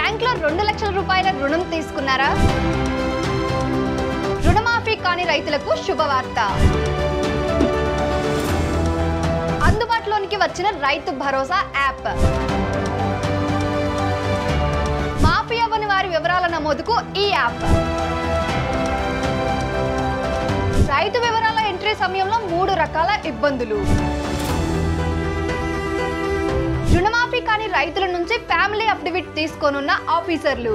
బ్యాంక్లో 2 లక్షల రూపాయల రుణం తీసుకున్నారా? రుణమాఫీ కాని రైతులకు శుభవార్త. అందుబాటులోనికి వచ్చిన రైతు భరోసా యాప్. మాఫీ అవ్వని వారి వివరాల నమోదుకు ఈ యాప్. రైతు వివరాల ఎంట్రీ సమయంలో 3 రకాల ఇబ్బందులు. రుణమాఫీ కాని రైతుల నుంచి ఫ్యామిలీ అఫిడవిట్ తీసుకోనున్న ఆఫీసర్లు.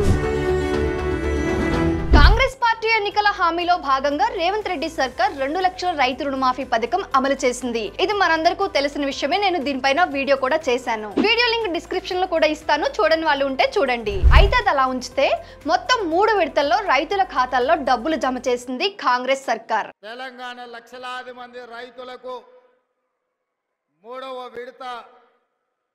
కాంగ్రెస్ పార్టీ ఎన్నికల హామీలో భాగంగా రేవంత్ రెడ్డి సర్కార్ 2 లక్షల రైతు రుణమాఫీ పథకం అమలు చేసింది. ఇది మనందరికీ తెలిసిన విషయమే. నేను దీనిపైన వీడియో కూడా చేశాను. వీడియో లింక్ డిస్క్రిప్షన్ లో కూడా ఇస్తాను, చూడని వాళ్ళు ఉంటే చూడండి. అయితే అది అలా ఉంచితే మొత్తం 3 విడతల్లో రైతుల ఖాతాల్లో డబ్బులు జమ చేసింది కాంగ్రెస్ సర్కార్. తెలంగాణ లక్షలాది మంది రైతులకు 3వ విడత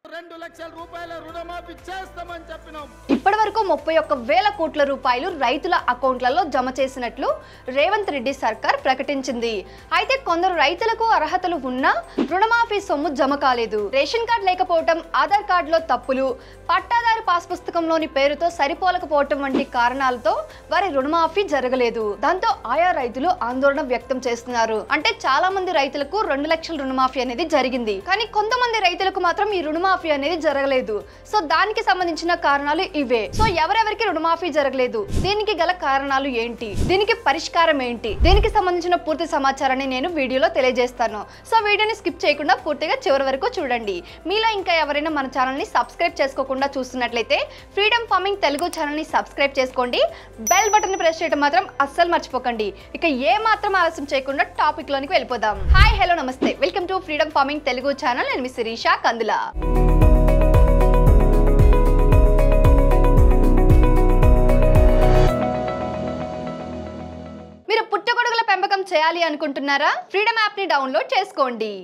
2 లక్షల రూపాయల రుణమాఫీ చేస్తామని చెప్పినాం. ఇప్పటి వరకు 31,000 కోట్ల రూపాయలు రైతుల అకౌంట్లలో జమ చేసినట్లు రేవంత్ రెడ్డి సర్కార్ ప్రకటించింది. అయితే కొందరు రైతులకు అర్హతలు ఉన్నా రుణమాఫీ సొమ్ము జమ కాలేదు. రేషన్ కార్డు లేకపోవడం, ఆధార్ కార్డులో తప్పులు, పట్టాదారు పాస్ పుస్తకంలోని పేరుతో సరిపోలకపోవటం వంటి కారణాలతో వారి రుణమాఫీ జరగలేదు. దాంతో ఆయా రైతులు ఆందోళన వ్యక్తం చేస్తున్నారు. అంటే చాలా మంది రైతులకు 2 లక్షల రుణమాఫీ అనేది జరిగింది, కానీ కొంతమంది రైతులకు మాత్రం ఈ రుణమాఫీ అనేది జరగలేదు. సో దానికి సంబంధించిన కారణాలు ఇవే. సో ఎవరెవరికి రుణమాఫీ జరగలేదు, దీనికి గల కారణాలు ఏంటి, దీనికి పరిష్కారం ఏంటి, దీనికి సంబంధించిన పూర్తి సమాచారాన్ని నేను వీడియోలో తెలియజేస్తాను. సో వీడియోని స్కిప్ చేయకుండా పూర్తిగా చివరి వరకు చూడండి. మీలో ఇంకా ఎవరైనా మన ఛానల్ ని సబ్స్క్రైబ్ చేసుకోకుండా చూస్తున్నట్లయితే ఫ్రీడమ్ ఫార్మింగ్ తెలుగు ఛానల్ ని సబ్స్క్రైబ్ చేసుకోండి. బెల్ బటన్ ని ప్రెస్ చేయడం మాత్రం అస్సలు మర్చిపోకండి. ఇక ఏ మాత్రం ఆలస్యం చేయకుండా టాపిక్ లోనికి వెళ్ళిపోదాం. హాయ్, హలో, నమస్తే, welcome to freedom farming Telugu channel. నేను మీ శిరీష కందుల. మీరు పుట్టగొడుగుల పెంపకం చేయాలి అనుకుంటున్నారా? ఫ్రీడమ్ యాప్ ని డౌన్లోడ్ చేసుకోండి.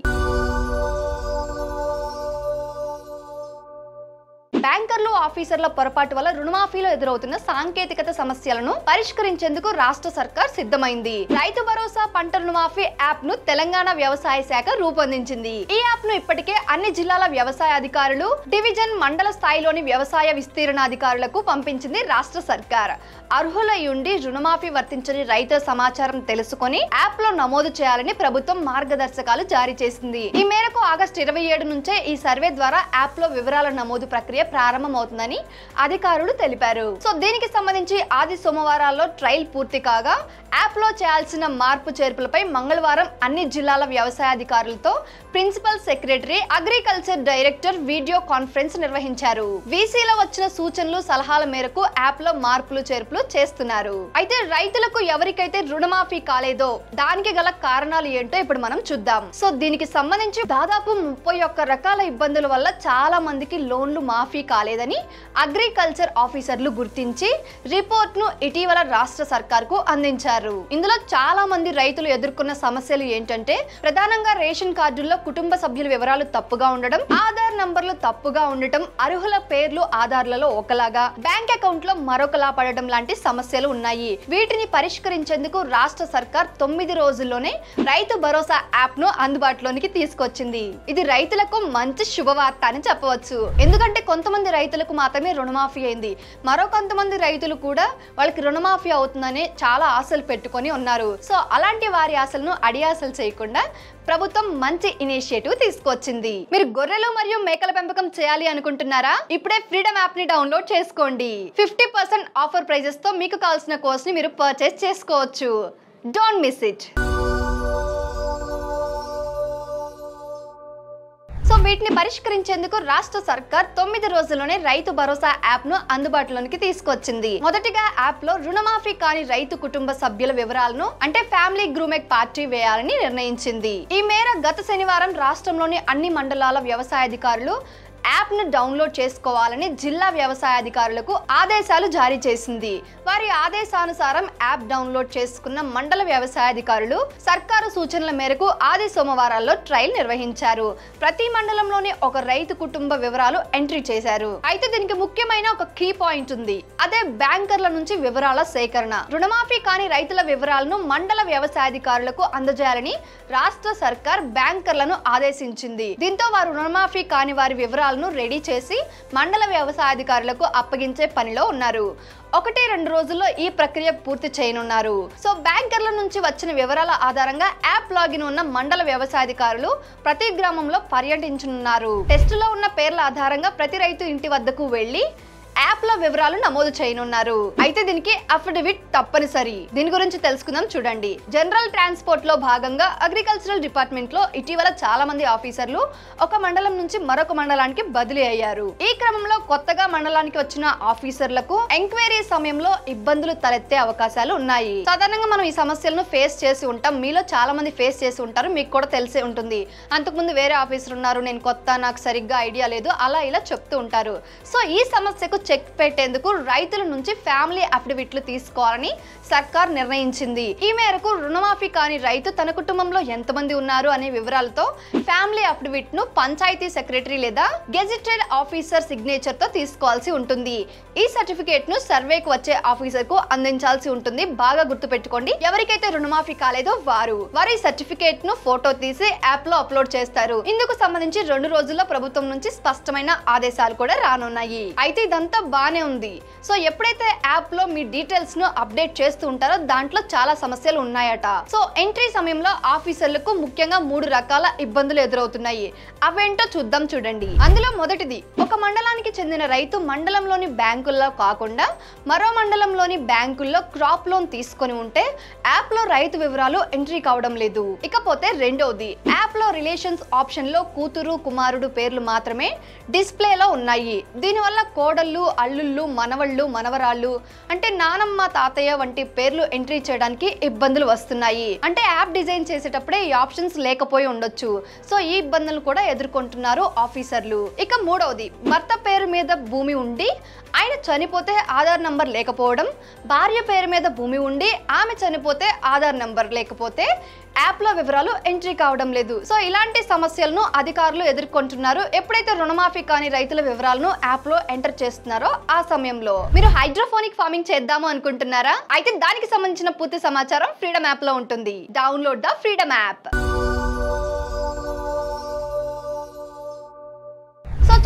బ్యాంకర్లు, ఆఫీసర్ల పొరపాటు వల్ల రుణమాఫీలో ఎదురవుతున్న సాంకేతికత సమస్యలను పరిష్కరించేందుకు రాష్ట్ర సర్కార్ సిద్ధమైంది. రైతు భరోసా పంట రుణమాఫీ యాప్ ను తెలంగాణ వ్యవసాయ శాఖ రూపొందించింది. ఈ యాప్ ను ఇప్పటికే అన్ని జిల్లాల వ్యవసాయ అధికారులు, డివిజన్, మండల స్థాయిలోని వ్యవసాయ విస్తీర్ణాధికారులకు పంపించింది రాష్ట్ర సర్కార్. అర్హులై ఉండి రుణమాఫీ వర్తించని రైతుల సమాచారం తెలుసుకొని యాప్ లో నమోదు చేయాలని ప్రభుత్వం మార్గదర్శకాలు జారీ చేసింది. ఈ మేరకు ఆగస్టు 27 నుంచే ఈ సర్వే ద్వారా యాప్ లో వివరాల నమోదు ప్రక్రియ ప్రారంభమవుతుందని అధికారులు తెలిపారు. సో దీనికి సంబంధించి ఆది సోమవారాల్లో ట్రయల్ పూర్తి కాగా యాప్ లో చేయాల్సిన మార్పు చేర్పులపై మంగళవారం అన్ని జిల్లాల వ్యవసాయ అధికారులతో principal secretary, agriculture director video conference నిర్వహించారు. వీసీలో వచ్చిన సూచనలు, సలహాల మేరకు యాప్ లో మార్పులు చేర్పులు చేస్తున్నారు. అయితే రైతులకు ఎవరికైతే రుణమాఫీ కాలేదో దానికి గల కారణాలు ఏంటో ఇప్పుడు మనం చూద్దాం. సో దీనికి సంబంధించి దాదాపు 31 రకాల ఇబ్బందుల వల్ల చాలా మందికి లోన్లు మాఫీ కాలేదని అగ్రికల్చర్ ఆఫీసర్లు గుర్తించి రిపోర్ట్ ను ఇటీవల రాష్ట్ర సర్కార్ కు అందించారు. ఇందులో చాలా మంది రైతులు ఎదుర్కొన్న సమస్యలు ఏంటంటే ప్రధానంగా రేషన్ కార్డుల్లో కుటుంబ సభ్యుల వివరాలు తప్పుగా ఉండడం, ఆధార్ నంబర్లు తప్పుగా ఉండటం, అర్హుల పేర్లు ఆధార్లలో ఒకలాగా, బ్యాంక్ అకౌంట్ లో మరొకలా పడడం లాంటి సమస్యలు ఉన్నాయి. వీటిని పరిష్కరించేందుకు రాష్ట్ర సర్కార్ 9 రోజుల్లోనే రైతు భరోసా యాప్ ను అందుబాటులోనికి తీసుకొచ్చింది. ఇది రైతులకు మంచి శుభవార్త అని చెప్పవచ్చు. ఎందుకంటే కొంతమంది రైతులకు మాత్రమే రుణమాఫీ అయింది, మరో కొంతమంది రైతులు కూడా వాళ్ళకి రుణమాఫీ అవుతుందని చాలా ఆశలు పెట్టుకొని ఉన్నారు. సో అలాంటి వారి ఆశలను అడియాసలు చేయకుండా ప్రభుత్వం మంచి ఇనిషియేటివ్ తీసుకొచ్చింది. మీరు గొర్రెలు మరియు మేకల పెంపకం చేయాలి అనుకుంటున్నారా? ఇప్పుడే ఫ్రీడమ్ యాప్ ని డౌన్లోడ్ చేసుకోండి. 50% ఆఫర్ ప్రైజెస్ తో మీకు కావాల్సిన కోర్స్ ని మీరు పర్చేస్ చేసుకోవచ్చు. Don't miss it. సో వీటిని పరిష్కరించేందుకు రాష్ట్ర సర్కార్ 9 రోజుల్లోనే రైతు భరోసా యాప్ ను అందుబాటులోనికి తీసుకొచ్చింది. మొదటిగా యాప్ లో రుణమాఫీ కాని రైతు కుటుంబ సభ్యుల వివరాలను అంటే ఫ్యామిలీ గ్రూమెక్ పార్టీ వేయాలని నిర్ణయించింది. ఈ మేర గత శనివారం రాష్ట్రంలోని అన్ని మండలాల వ్యవసాయ అధికారులు యాప్ ను డౌన్లోడ్ చేసుకోవాలని జిల్లా వ్యవసాయ అధికారులకు ఆదేశాలు జారీ చేసింది. వారి ఆదేశానుసారం యాప్ డౌన్లోడ్ చేసుకున్న మండల వ్యవసాయ అధికారులు సర్కారు సూచనల మేరకు ఆది సోమవారాల్లో ట్రయల్ నిర్వహించారు. ప్రతి మండలంలోని ఒక రైతు కుటుంబ వివరాలు ఎంట్రీ చేశారు. అయితే దీనికి ముఖ్యమైన ఒక కీ పాయింట్ ఉంది. అదే బ్యాంకర్ల నుంచి వివరాల సేకరణ. రుణమాఫీ కాని రైతుల వివరాలను మండల వ్యవసాయ అధికారులకు అందజేయాలని రాష్ట్ర సర్కార్ బ్యాంకర్లను ఆదేశించింది. దీంతో వారు రుణమాఫీ కాని వారి వివరాలను వివరాలను రెడీ చేసి మండల వ్యవసాయాధికారులకు అప్పగించే పనిలో ఉన్నారు. 1-2 రోజుల్లో ఈ ప్రక్రియ పూర్తి చేయనున్నారు. సో బ్యాంకర్ల నుంచి వచ్చిన వివరాల ఆధారంగా యాప్ లాగిన్ ఉన్న మండల వ్యవసాయాధికారులు ప్రతి గ్రామంలో పర్యటించనున్నారు. టెస్టులో ఉన్న పేర్ల ఆధారంగా ప్రతి రైతు ఇంటి వద్దకు వెళ్లి యాప్ లో వివరాలు నమోదు చేయనున్నారు. అయితే దీనికి అఫిడవిట్ తప్పనిసరి. దీని గురించి తెలుసుకుందాం చూడండి. జనరల్ ట్రాన్స్పోర్ట్ లో భాగంగా అగ్రికల్చరల్ డిపార్ట్మెంట్ లో ఇటీవల చాలా మంది ఆఫీసర్లు ఒక మండలం నుంచి మరొక మండలానికి బదిలీ అయ్యారు. ఈ క్రమంలో కొత్తగా మండలానికి వచ్చిన ఆఫీసర్లకు ఎంక్వైరీ సమయంలో ఇబ్బందులు తలెత్తే అవకాశాలు ఉన్నాయి. సాధారణంగా మనం ఈ సమస్యలను ఫేస్ చేసి ఉంటాం. మీలో చాలా మంది ఫేస్ చేసి ఉంటారు, మీకు కూడా తెలిసే ఉంటుంది. అంతకుముందు వేరే ఆఫీసర్ ఉన్నారు, నేను కొత్త, నాకు సరిగ్గా ఐడియా లేదు, అలా ఇలా చెప్తూ ఉంటారు. సో ఈ సమస్యకు చెక్ పెట్టేందుకు రైతుల నుంచి ఫ్యామిలీ అఫిడవిట్లు తీసుకోవాలని సర్కార్ నిర్ణయించింది. ఈ మేరకు రుణమాఫీ కాని రైతు తన కుటుంబంలో ఎంతమంది ఉన్నారు అనే వివరాలతో ఫ్యామిలీ అఫిడవిట్ ను పంచాయతీ సెక్రటరీ లేదా గెజిటెడ్ ఆఫీసర్ సిగ్నేచర్ తో తీసుకోవాల్సి ఉంటుంది. ఈ సర్టిఫికేట్ ను సర్వేకు వచ్చే ఆఫీసర్ కు అందించాల్సి ఉంటుంది. బాగా గుర్తుపెట్టుకోండి, ఎవరికైతే రుణమాఫీ కాలేదో వారు ఈ సర్టిఫికేట్ ను ఫోటో తీసి యాప్ లో అప్లోడ్ చేస్తారు. ఇందుకు సంబంధించి 2 రోజుల్లో ప్రభుత్వం నుంచి స్పష్టమైన ఆదేశాలు కూడా రానున్నాయి. అయితే ఇదంతా బానే ఉంది. సో ఎప్పుడైతే యాప్ లో మీ డీటెయిల్స్ ను అప్డేట్ చేస్తూ ఉంటారో దాంట్లో చాలా సమస్యలు ఉన్నాయట. సో ఎంట్రీ సమయంలో ఆఫీసర్లకు ముఖ్యంగా 3 రకాల ఇబ్బందులు ఎదురవుతున్నాయి. అవేంటో చూద్దాం చూడండి. అందులో మొదటిది, ఒక మండలానికి చెందిన రైతు మండలంలోని బ్యాంకుల్లో కాకుండా మరో మండలంలోని బ్యాంకుల్లో క్రాప్ లోన్ తీసుకొని ఉంటే యాప్ లో రైతు వివరాలు ఎంట్రీ కావడం లేదు. ఇకపోతే రెండోది, యాప్ లో రిలేషన్స్ ఆప్షన్ లో కూతురు కుమారుడు పేర్లు మాత్రమే డిస్ప్లేలో ఉన్నాయి. దీనివల్ల కోడళ్ళు, అల్లుళ్ళు, మనవళ్ళు, మనవరాళ్ళు అంటే నానమ్మ, తాతయ్య వంటి పేర్లు ఎంట్రీ చేయడానికి ఇబ్బందులు వస్తున్నాయి. అంటే యాప్ డిజైన్ చేసేటప్పుడే ఈ ఆప్షన్స్ లేకపోయి ఉండొచ్చు. సో ఈ ఇబ్బందులు కూడా ఎదుర్కొంటున్నారు ఆఫీసర్లు. ఇక మూడవది, భర్త పేరు మీద భూమి ఉండి ఆయన చనిపోతే ఆధార్ నంబర్ లేకపోవడం, భార్య పేరు మీద భూమి ఉండి ఆమె చనిపోతే ఆధార్ నంబర్ లేకపోతే యాప్ లో వివరాలు ఎంట్రీ కావడం లేదు. సో ఇలాంటి సమస్యలను అధికారులు ఎదుర్కొంటున్నారు. ఎప్పుడైతే రుణమాఫీ కాని రైతుల వివరాలను యాప్ లో ఎంటర్ చేస్తున్నారో ఆ సమయంలో మీరు హైడ్రోఫోనిక్ ఫార్మింగ్ చేద్దాము అనుకుంటున్నారా? అయితే దానికి సంబంధించిన పూర్తి సమాచారం ఫ్రీడమ్ యాప్ లో ఉంటుంది. Download the freedom app.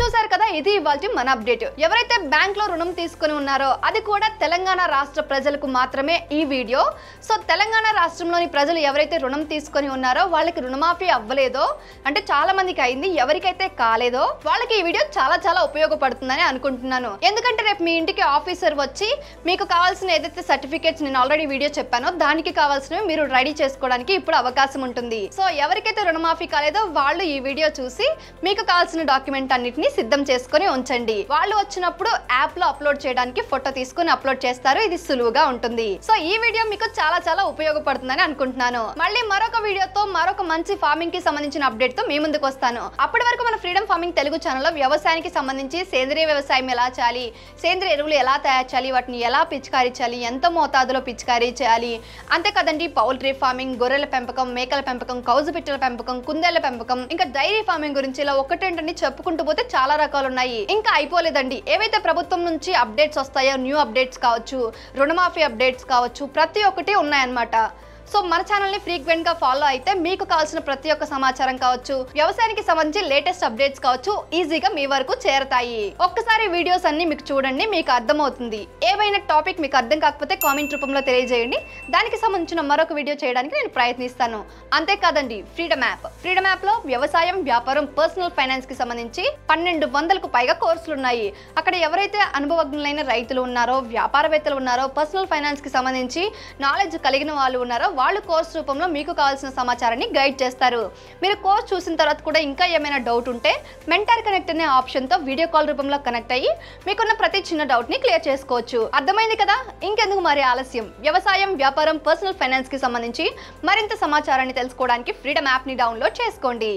చూసారు కదా, ఇది ఇవాల్టి మన అప్డేట్. ఎవరైతే బ్యాంక్ లో రుణం తీసుకుని ఉన్నారో అది కూడా తెలంగాణ రాష్ట్ర ప్రజలకు మాత్రమే ఈ వీడియో. సో తెలంగాణ రాష్ట్రంలోని ప్రజలు ఎవరైతే రుణం తీసుకొని ఉన్నారో వాళ్ళకి రుణమాఫీ అవ్వలేదో, అంటే చాలా మందికి అయింది, ఎవరికైతే కాలేదో వాళ్ళకి ఈ వీడియో చాలా చాలా ఉపయోగపడుతుందని అనుకుంటున్నాను. ఎందుకంటే రేపు మీ ఇంటికి ఆఫీసర్ వచ్చి మీకు కావాల్సిన ఏదైతే సర్టిఫికేట్స్ నేను ఆల్రెడీ వీడియో చెప్పానో దానికి కావాల్సినవి మీరు రెడీ చేసుకోవడానికి ఇప్పుడు అవకాశం ఉంటుంది. సో ఎవరికైతే రుణమాఫీ కాలేదో వాళ్ళు ఈ వీడియో చూసి మీకు కావాల్సిన డాక్యుమెంట్ అన్నిటిని సిద్ధం చేసుకొని ఉంచండి. వాళ్ళు వచ్చినప్పుడు యాప్ లో అప్లోడ్ చేయడానికి ఫోటో తీసుకుని అప్లోడ్ చేస్తారు. ఇది సులువుగా ఉంటుంది. సో ఈ వీడియో మీకు చాలా చాలా ఉపయోగపడుతుందని అనుకుంటున్నాను. మళ్ళీ మరొక వీడియోతో మరొక మంచి ఫార్మింగ్ కి సంబంధించిన అప్డేట్ తో మీ ముందుకు వస్తాను. అప్పటి వరకు మన ఫ్రీడమ్ ఫార్మింగ్ తెలుగు ఛానల్లో వ్యవసాయానికి సంబంధించి సేంద్రియ వ్యవసాయం ఎలా చేయాలి, సేంద్రియ ఎరువులు ఎలా తయారు చేయాలి, వాటిని ఎలా పిచికారీ చేయాలి, ఎంత మోతాదులో పిచికారీ చేయాలి, అంతే కదండి పౌల్ట్రీ ఫార్మింగ్, గొర్రెల పెంపకం, మేకల పెంపకం, కౌజు పిట్టల పెంపకం, కుందేళ్ల పెంపకం, ఇంకా డైరీ ఫార్మింగ్ గురించి ఇలా ఒకటేంటండి చెప్పుకుంటూ పోతే చాలా రకాలు ఉన్నాయి. ఇంకా అయిపోలేదండి. ఏవైతే ప్రభుత్వం నుంచి అప్డేట్స్ వస్తాయో, న్యూ అప్డేట్స్ కావచ్చు, రుణమాఫీ అప్డేట్స్ కావచ్చు, ప్రతి ఒక్కటి ఉన్నాయన్నమాట. సో మన ఛానల్ ని ఫ్రీక్వెంట్ గా ఫాలో అయితే మీకు కావాల్సిన ప్రతి ఒక్క సమాచారం కావచ్చు, వ్యవసాయానికి సంబంధించి లేటెస్ట్ అప్డేట్స్ కావచ్చు, ఈజీగా మీ వరకు చేరతాయి. ఒక్కసారి వీడియోస్ అన్ని మీకు చూడండి, మీకు అర్థమవుతుంది. ఏవైనా టాపిక్ మీకు అర్థం కాకపోతే కామెంట్ రూపంలో తెలియజేయండి. దానికి సంబంధించిన మరొక వీడియో చేయడానికి నేను ప్రయత్నిస్తాను. అంతేకాదండి, ఫ్రీడమ్ యాప్ లో వ్యవసాయం, వ్యాపారం, పర్సనల్ ఫైనాన్స్ కి సంబంధించి 1200కు పైగా కోర్సులు ఉన్నాయి. అక్కడ ఎవరైతే అనుభవజ్ఞులైన రైతులు ఉన్నారో, వ్యాపారవేత్తలు ఉన్నారో, పర్సనల్ ఫైనాన్స్ కి సంబంధించి నాలెడ్జ్ కలిగిన వాళ్ళు ఉన్నారో వాళ్ళు కోర్స్ రూపంలో మీకు కావాల్సిన సమాచారాన్ని గైడ్ చేస్తారు. మీరు కోర్స్ చూసిన తర్వాత కూడా ఇంకా ఏమైనా డౌట్ ఉంటే మెంటర్ కనెక్ట్ అనే ఆప్షన్ తో వీడియో కాల్ రూపంలో కనెక్ట్ అయ్యి మీకున్న ప్రతి చిన్న డౌట్ ని క్లియర్ చేసుకోవచ్చు. అర్థమైంది కదా? ఇంకెందుకు మరి ఆలస్యం? వ్యవసాయం, వ్యాపారం, పర్సనల్ ఫైనాన్స్ కి సంబంధించి మరింత సమాచారాన్ని తెలుసుకోవడానికి ఫ్రీడమ్ యాప్ ని డౌన్లోడ్ చేసుకోండి.